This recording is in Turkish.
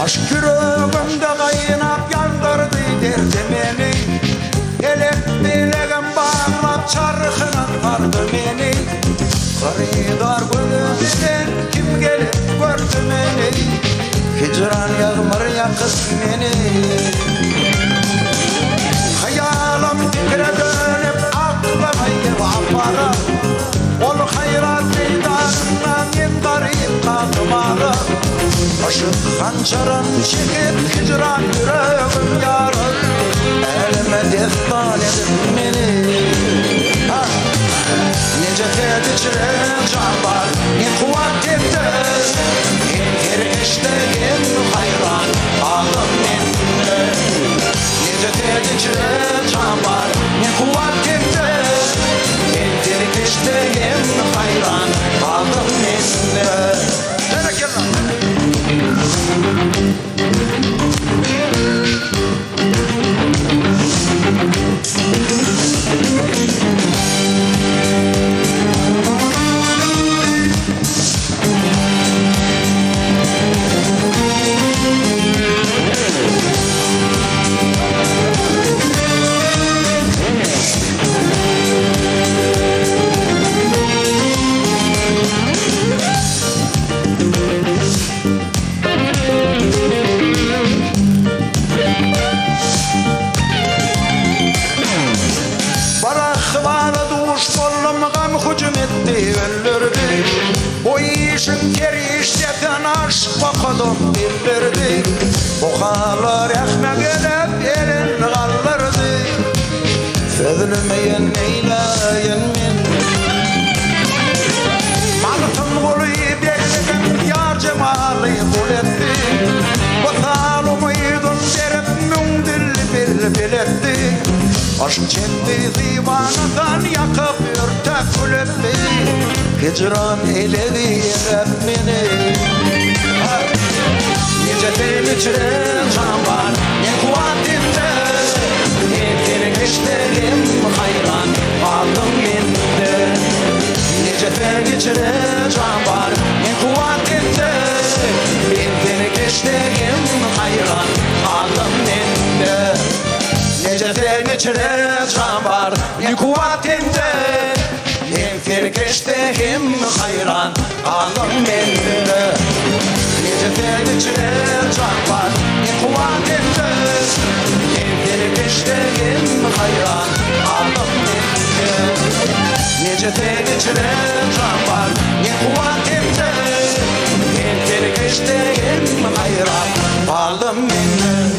Aşk yüreğimde kaynap yandırdı derdi beni. Elep bileğim bağlap çarkına sardı beni. Koridor gözümden kim gelip gördü beni. Hicran yağmur yakız beni. Hayalim fikre dönüp aklıma yıvapara. Ol hayrat meydanına en garip kalmara. Aşık hançarın çekip hicran yüreğim yarın. Elime destan edip beni. Nece tediciren can var, ne kuvvet etti. Her işlerim hayran, ağım bende. Nece tediciren can var, ne kuvvet etti. Her işlerim hayran, ağım bende. Hücum etti öldürdü. O işin kerişten aşk bakadım bildirdi. Boğalar ekmek edip elin kaldırdı. Sözülmeyen neyleyen min. Maltın kolu bekledim yar cemali kul etti. Batalımıydın derip mündil bil etti. Aşk çekti divanadan yakıp ürtek kul etti. Hicran eyledi yerep beni. Nece tehlikçiren can var, ne kuvvetimde. Hepkini işlerim hayran, aldım bende. Nece tehlikçiren can var, ne kuvvetimde. Hepkini işlerim hayran, aldım bende. Nece tehlikçiren can var, ne kuvvetimde. Hem hayran alım bende. Nece tehlikçiler can var, ne kuvvetinde. Hem hayran alım bende. Nece tehlikçiler can var, ne kuvvetinde. Hem hayran alım bende.